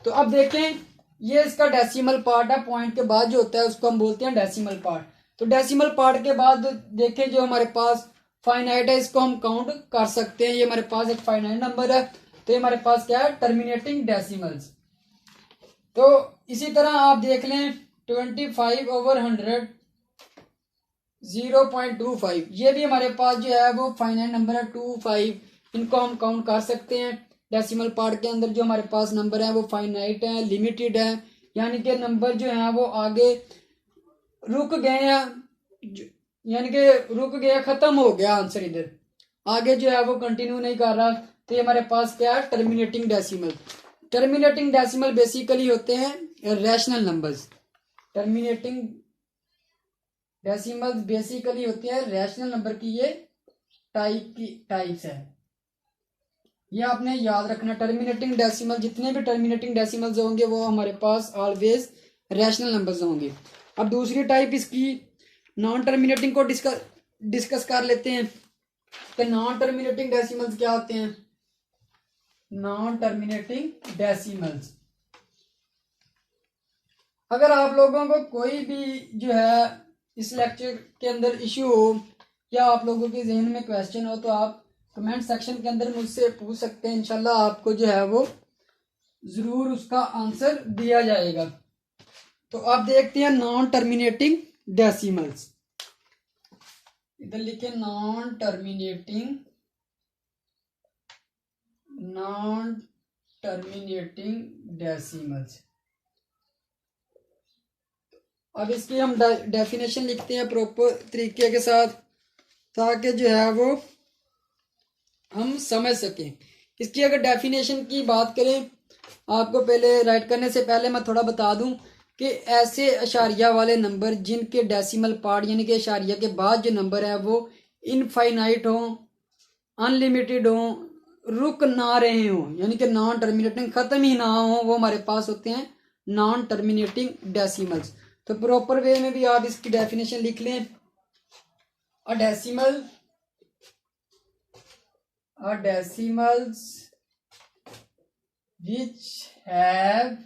[SPEAKER 1] तो अब देखें ये इसका डेसिमल पार्ट है, पॉइंट के बाद जो होता है उसको हम बोलते हैं डेसिमल पार्ट। तो डेसिमल पार्ट के बाद देखें जो हमारे पास फाइनाइट है इसको हम काउंट कर सकते हैं। ये हमारे पास एक फाइनाइट नंबर है, तो ये हमारे पास क्या है, टर्मिनेटिंग डेसिमल्स। तो इसी तरह आप देख लें 25/100 0.25, ये भी हमारे पास जो है वो फाइनाइट नंबर है 25। इनको हम काउंट कर सकते हैं। डेसिमल पार्ट के अंदर जो हमारे पास नंबर है वो फाइनाइट है, लिमिटेड है, यानी कि नंबर जो है वो आगे रुक गए हैं, यानी कि रुक गया, खत्म हो गया आंसर, इधर आगे जो है वो कंटिन्यू नहीं कर रहा। तो ये हमारे पास क्या है, terminating decimal. Terminating decimal basically होते हैं rational numbers. Terminating decimals basically होती है रैशनल नंबर की ये टाइप्स है। ये आपने याद रखना। टर्मिनेटिंग डेसिमल, जितने भी टर्मिनेटिंग डेसिमल्स होंगे वो हमारे पास ऑलवेज रैशनल नंबर्स होंगे। अब दूसरी टाइप इसकी नॉन टर्मिनेटिंग को डिस्कस कर लेते हैं कि नॉन टर्मिनेटिंग डेसिमल्स क्या होते हैं। नॉन टर्मिनेटिंग डेसिमल्स, अगर आप लोगों को कोई भी जो है इस लेक्चर के अंदर इश्यू हो या आप लोगों के जहन में क्वेश्चन हो तो आप कमेंट सेक्शन के अंदर मुझसे पूछ सकते हैं। इंशाल्लाह आपको जो है वो जरूर उसका आंसर दिया जाएगा। तो आप देखते हैं नॉन टर्मिनेटिंग डेसिमल्स, इधर लिखे नॉन टर्मिनेटिंग डेसिमल्स। अब इसकी हम डेफिनेशन लिखते हैं प्रॉपर तरीके के साथ, ताकि जो है वो हम समझ सकें। इसकी अगर डेफिनेशन की बात करें, आपको पहले राइट करने से पहले मैं थोड़ा बता दूं कि ऐसे अशारिया वाले नंबर जिनके डेसिमल पार्ट यानी कि अशारिया के बाद जो नंबर है वो इनफाइनाइट हो, अनलिमिटेड हो, रुक ना रहे हो, यानी कि नॉन टर्मिनेटिंग, खत्म ही ना हो, वो हमारे पास होते हैं नॉन टर्मिनेटिंग डेसिमल्स। तो प्रॉपर वे में भी आप इसकी डेफिनेशन लिख लें। अ decimals which have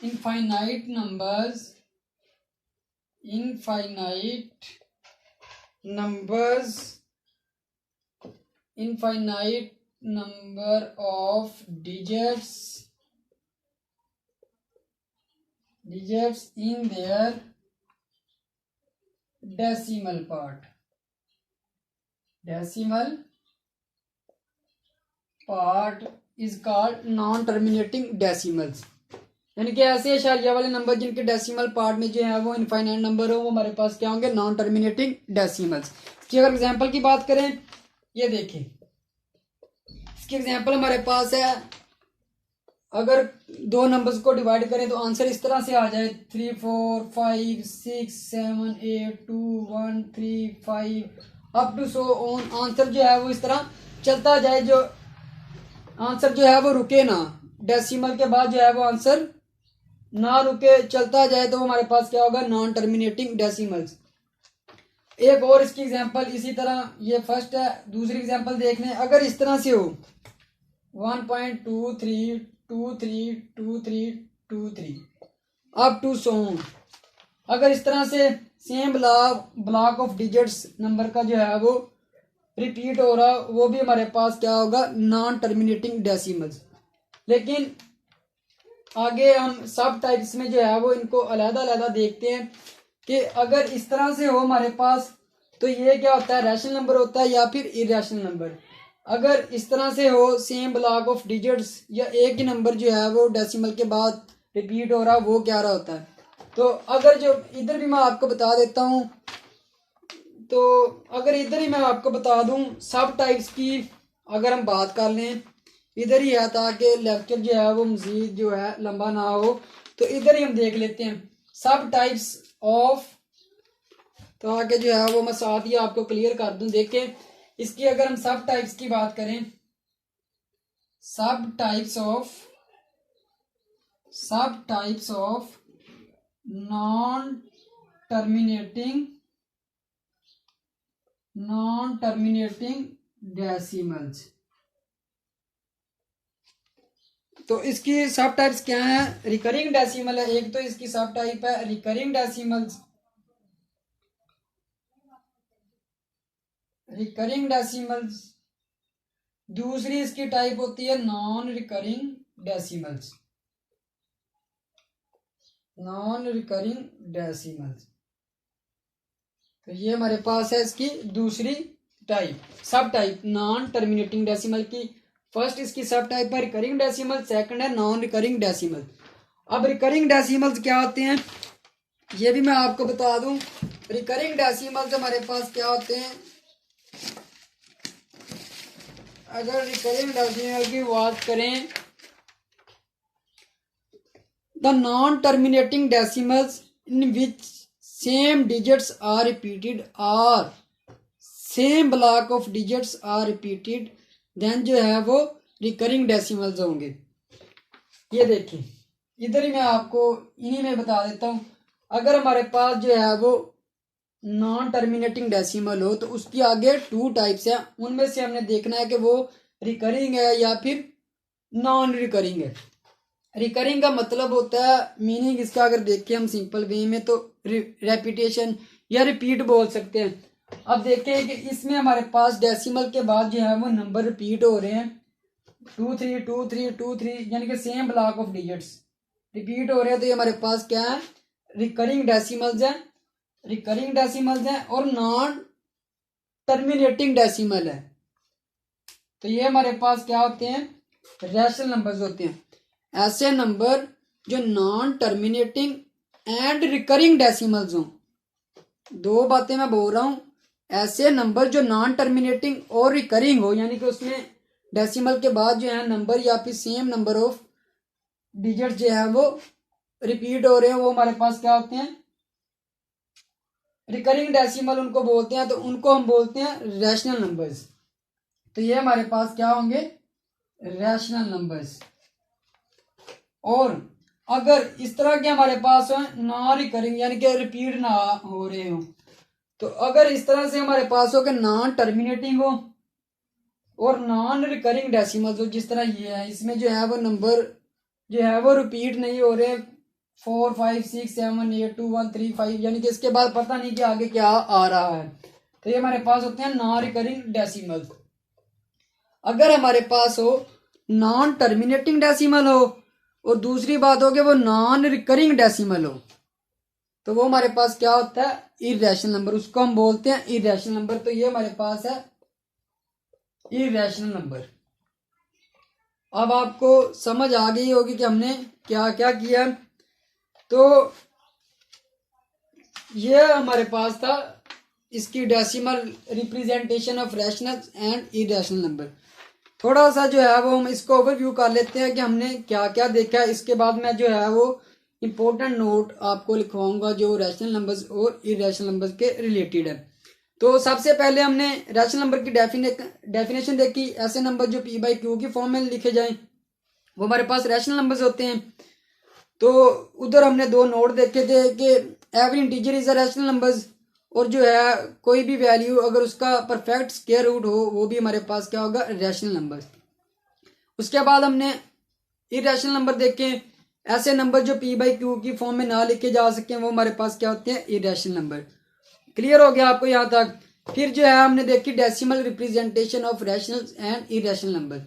[SPEAKER 1] infinite numbers infinite number of digits in their decimal part is called non terminating decimals. यानी कि ऐसे अशारिया वाले नंबर जिनके डेसिमल पार्ट में जो है वो इनफाइनाइट नंबर हो, वो हमारे पास क्या होंगे, नॉन टर्मिनेटिंग डेसिमल्स। इसकी अगर एग्जांपल की बात करें, ये देखें, इसकी एग्जांपल हमारे पास है, अगर दो नंबर्स को डिवाइड करें तो आंसर इस तरह से आ जाए 3 4 5 6 7 8 2 1 3 5 up to so on. Answer जो है वो इस तरह चलता जाए, जो आंसर जो है वो रुके ना, डेसिमल के बाद जो है वो आंसर ना रुके, चलता जाए, तो वो हमारे पास क्या होगा, नॉन टर्मिनेटिंग डेसिमल्स। एक और इसकी एग्जांपल इसी तरह, ये फर्स्ट है, दूसरी एग्जांपल देख लें। अगर इस तरह से हो 1.23232323 अप टू सो ऑन, अगर इस तरह से same block of digits number का जो है वो रिपीट हो रहा, वो भी हमारे पास क्या होगा, नॉन टर्मिनेटिंग डेसिमल्स। लेकिन आगे हम सब टाइप्स में जो है वो इनको अलग-अलग देखते हैं कि अगर इस तरह से हो हमारे पास, तो ये क्या होता है, रैशनल नंबर होता है या फिर इरेशनल नंबर। अगर इस तरह से हो सेम ब्लॉक ऑफ डिजिट्स या एक ही नंबर जो है वो डेसिमल के बाद रिपीट हो रहा, वो क्या रहा होता है। तो अगर जो इधर भी मैं आपको बता देता हूँ, तो अगर इधर ही मैं आपको बता दूं सब टाइप्स की अगर हम बात कर लें, इधर ही है, ताकि लेक्चर जो है वो मजीद जो है लंबा ना हो, तो इधर ही हम देख लेते हैं सब टाइप्स ऑफ, ताकि जो है वो मैं साथ ही आपको क्लियर कर दूं। देखें, इसकी अगर हम सब टाइप्स की बात करें, सब types of non terminating decimals, तो इसकी सब टाइप्स क्या है, रिकरिंग डेसिमल है एक, तो इसकी सब टाइप है रिकरिंग डेसिमल्स। दूसरी इसकी टाइप होती है नॉन रिकरिंग डेसिमल्स। तो ये हमारे पास है इसकी दूसरी टाइप, सब टाइप नॉन टर्मिनेटिंग डेसिमल की। फर्स्ट इसकी सब टाइप है रिकरिंग डेसिमल, सेकंड है नॉन रिकरिंग डेसिमल। अब रिकरिंग डेसिमल्स क्या होते हैं, ये भी मैं आपको बता दूं। रिकरिंग डेसिमल्स हमारे पास क्या होते हैं, अगर रिकरिंग डेसिमल की बात करें, the non terminating decimals in which same digits are repeated और same block of digits are repeated, then जो है वो रिकरिंग डेसिमल्स होंगे। ये देखिए, इधर ही मैं आपको इन्हीं में बता देता हूं। अगर हमारे पास जो है वो नॉन टर्मिनेटिंग डेसिमल हो, तो उसकी आगे टू टाइप्स हैं, उनमें से हमने देखना है कि वो रिकरिंग है या फिर नॉन रिकरिंग है। रिकरिंग का मतलब होता है, मीनिंग इसका अगर देखें हम सिंपल वे में, तो रेपिटेशन या रिपीट बोल सकते हैं। अब देखें कि इसमें हमारे पास डेसिमल के बाद जो है वो नंबर रिपीट हो रहे हैं, 2 3 2 3 2 3, यानी कि same block of digits repeat हो रहे हैं, तो ये हमारे पास क्या है, रिकरिंग डेसिमल्स हैं और नॉन टर्मिनेटिंग डेसिमल है। तो ये हमारे पास क्या होते हैं, रैशनल नंबर्स होते हैं। ऐसे नंबर जो non terminating and recurring decimals हों। दो बातें मैं बोल रहा हूं, ऐसे नंबर जो नॉन टर्मिनेटिंग और रिकरिंग हो, यानी कि उसमें डेसिमल के बाद जो है नंबर या फिर सेम नंबर ऑफ डिजिट जो है वो रिपीट हो रहे हैं, वो हमारे पास क्या होते हैं, रिकरिंग डेसिमल उनको बोलते हैं। तो उनको हम बोलते हैं रैशनल नंबर्स। तो ये हमारे पास क्या होंगे, रैशनल नंबर्स। और अगर इस तरह के हमारे पास हो नॉन रिकरिंग, यानी कि रिपीट ना हो रहे हो, तो अगर इस तरह से हमारे पास हो कि नॉन टर्मिनेटिंग हो और नॉन रिकरिंग डेसिमल्स हो, जिस तरह ये है, इसमें जो है वो नंबर जो है वो रिपीट नहीं हो रहे, 4 5 6 7 8 2 1 3 5, यानी कि इसके बाद पता नहीं कि आगे क्या आ रहा है। तो ये हमारे पास होते हैं नॉन रिकरिंग डेसिमल्स। अगर हमारे पास हो नॉन टर्मिनेटिंग डेसिमल हो और दूसरी बात हो कि वो नॉन रिकरिंग डेसिमल हो, तो वो हमारे पास क्या होता है, इररेशनल नंबर। उसको हम बोलते हैं इररेशनल नंबर। तो ये हमारे पास है इररेशनल नंबर। अब आपको समझ आ गई होगी कि हमने क्या क्या किया। तो ये हमारे पास था इसकी decimal representation of rational and irrational number. थोड़ा सा जो है वो हम इसको ओवरव्यू कर लेते हैं कि हमने क्या क्या देखा है। इसके बाद मैं जो है वो इम्पोर्टेंट नोट आपको लिखवाऊंगा जो रैशनल नंबर्स और इररेशनल नंबर्स के रिलेटेड है। तो सबसे पहले हमने रैशनल नंबर की डेफिनेशन देखी। ऐसे नंबर जो पी बाई क्यू की फॉर्म में लिखे जाएं वो हमारे पास रैशनल नंबर्स होते हैं। तो उधर हमने दो नोट देखे थे कि every integer is a rational numbers, और जो है कोई भी वैल्यू अगर उसका परफेक्ट स्क्वायर रूट हो वो भी हमारे पास क्या होगा, रैशनल नंबर्स। उसके बाद हमने इररेशनल नंबर देखे, ऐसे नंबर जो पी बाई क्यू की फॉर्म में ना लिखे जा सके वो हमारे पास क्या होते हैं, इररेशनल नंबर। क्लियर हो गया आपको यहाँ तक। फिर जो है हमने देखी decimal representation of rational and irrational number.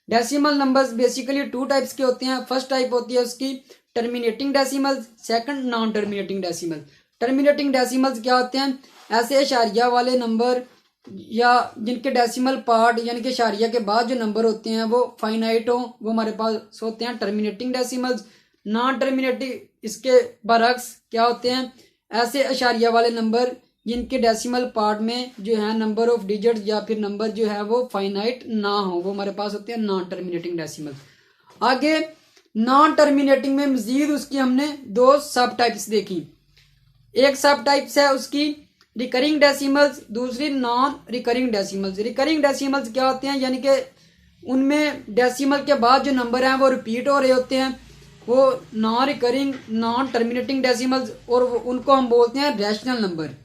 [SPEAKER 1] Decimal numbers basically two types के होते हैं। फर्स्ट टाइप होती है उसकी terminating decimal, second non terminating decimal. Terminating decimals क्या होते हैं, ऐसे इशारिया वाले नंबर या जिनके डेसिमल पार्ट यानी कि इशारिया के बाद जो नंबर होते हैं वो फाइनाइट हो, वो हमारे पास होते हैं टर्मिनेटिंग डेसिमल्स। नॉन टर्मिनेटिंग इसके बरक्स क्या होते हैं, ऐसे इशारिया वाले नंबर जिनके डेसिमल पार्ट में जो है नंबर ऑफ डिजिट या फिर नंबर जो है वो फाइनाइट ना हो, वो हमारे पास होते हैं नॉन टर्मिनेटिंग डेसिमल। आगे नॉन टर्मिनेटिंग में मजीद उसकी हमने दो सब टाइप्स देखी। एक सब टाइप्स है उसकी रिकरिंग डेसिमल्स, दूसरी non recurring decimals. Recurring decimals क्या होते हैं, यानी कि उनमें डेसिमल के बाद जो नंबर हैं वो रिपीट हो रहे होते हैं, वो non recurring non terminating decimals, और उनको हम बोलते हैं रैशनल नंबर।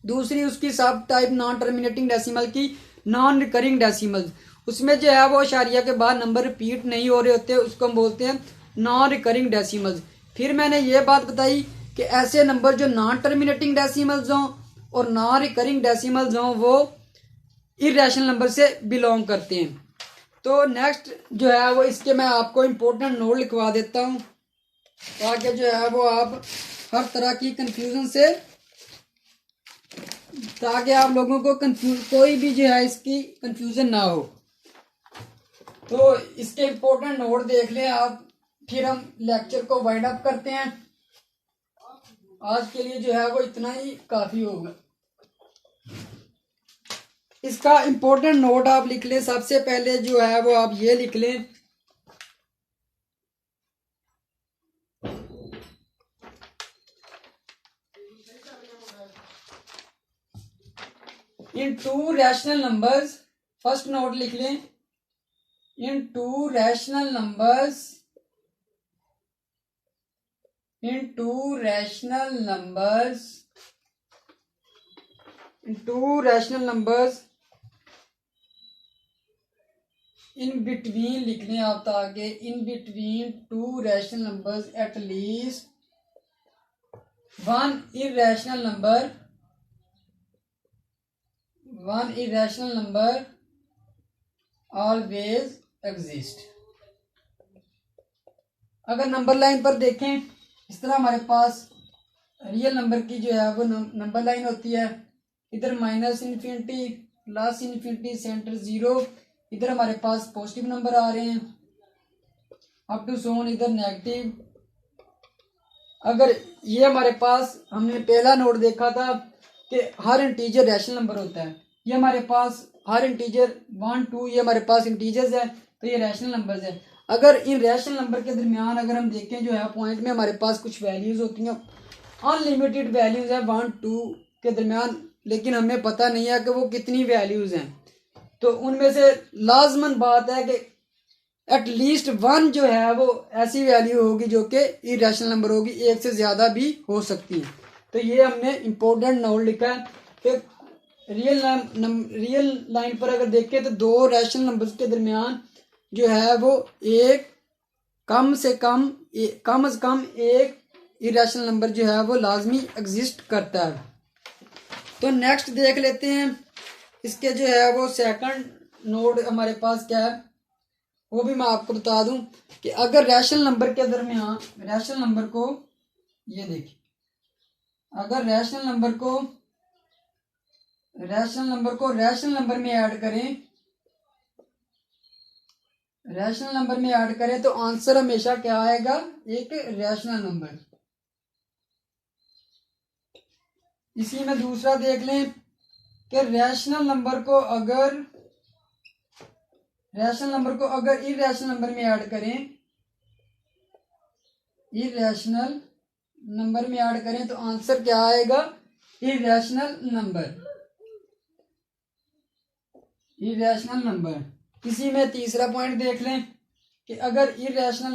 [SPEAKER 1] दूसरी उसकी सब टाइप नॉन टर्मिनेटिंग डेसिमल की नॉन रिकरिंग डेसिमल्स, उसमें जो है वो इशारिया के बाद नंबर रिपीट नहीं हो रहे होते, उसको हम बोलते हैं नॉन रिकरिंग डेसिमल्स। फिर मैंने ये बात बताई कि ऐसे नंबर जो नॉन टर्मिनेटिंग डेसिमल्स हों और नॉन रिकरिंग डेसिमल्स हों वो इररेशनल नंबर से बिलोंग करते हैं। तो नेक्स्ट जो है वो इसके मैं आपको इम्पोर्टेंट नोट लिखवा देता हूँ ताकि जो है वो आप हर तरह की कंफ्यूजन से, ताकि आप लोगों को कोई भी जो है इसकी कंफ्यूजन ना हो। तो इसके इम्पोर्टेंट नोट देख लें आप, फिर हम लेक्चर को वाइंड अप करते हैं। आज के लिए जो है वो इतना ही काफी होगा। इसका इम्पोर्टेंट नोट आप लिख लें। सबसे पहले जो है वो आप ये लिख लें, in two rational numbers, first note लिख लें, in two rational numbers, in two rational numbers, in two rational numbers, in between लिख लें आप ताकि in between two rational numbers at least one irrational number, one irrational number always exist. अगर number line पर देखें इस तरह हमारे पास रियल नंबर की जो है वो नंबर लाइन होती है, इधर minus infinity plus infinity centre zero, इधर हमारे पास पॉजिटिव नंबर आ रहे हैं। अप टू सोन इधर नेगेटिव। अगर ये हमारे पास, हमने पहला नोट देखा था कि हर इंटीजर रैशनल नंबर होता है, ये हमारे पास हर इंटीजर 1 2 ये हमारे पास इंटीजर्स है, तो ये रैशनल नंबर्स है। अगर इन रैशनल नंबर के दरमियान अगर हम देखें जो है पॉइंट में हमारे पास कुछ वैल्यूज होती हैं, अनलिमिटेड वैल्यूज है 1 2 के दरमियान, लेकिन हमें पता नहीं है कि वो कितनी वैल्यूज हैं, तो उनमें से लाजमन बात है कि एटलीस्ट 1 जो है वो ऐसी वैल्यू होगी जो कि इरेशनल नंबर होगी, एक से ज्यादा भी हो सकती है। तो ये हमने इंपॉर्टेंट नोट लिखा है कि रियल लाइन पर अगर देखें तो दो रैशनल नंबर्स के दरमियान जो है वो एक कम से कम एक इरेशनल नंबर जो है वो लाजमी एग्जिस्ट करता है। तो नेक्स्ट देख लेते हैं, इसके जो है वो सेकंड नोड हमारे पास क्या है, वो भी मैं आपको बता दूं कि अगर रैशनल नंबर के दरमियान रैशनल नंबर को, ये देखिए, अगर रैशनल नंबर रैशनल नंबर में ऐड करें तो आंसर हमेशा क्या आएगा, एक रैशनल नंबर। इसी में दूसरा देख लें कि रैशनल नंबर को अगर इरेशनल नंबर में ऐड करें तो आंसर क्या आएगा, इरेशनल नंबर। इसी में तीसरा पॉइंट देख लें कि अगर इरेशनल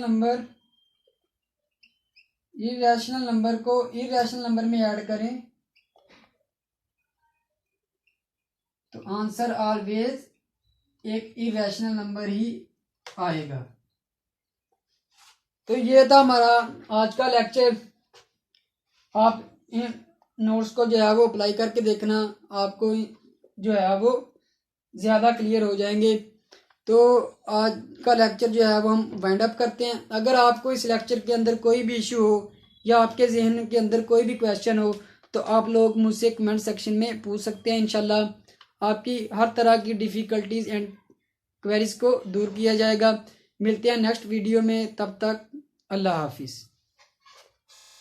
[SPEAKER 1] नंबर को इरेशनल नंबर में ऐड करें तो आंसर ऑलवेज एक इरेशनल नंबर ही आएगा। तो ये था हमारा आज का लेक्चर। आप इन नोट्स को जो है वो अप्लाई करके देखना, आपको जो है वो ज़्यादा क्लियर हो जाएंगे। तो आज का लेक्चर जो है वो हम वाइंड अप करते हैं। अगर आपको इस लेक्चर के अंदर कोई भी इशू हो या आपके जहन के अंदर कोई भी क्वेश्चन हो तो आप लोग मुझसे कमेंट सेक्शन में पूछ सकते हैं। इंशाल्लाह आपकी हर तरह की डिफ़िकल्टीज एंड क्वेरीज को दूर किया जाएगा। मिलते हैं नेक्स्ट वीडियो में, तब तक अल्लाह हाफिज़।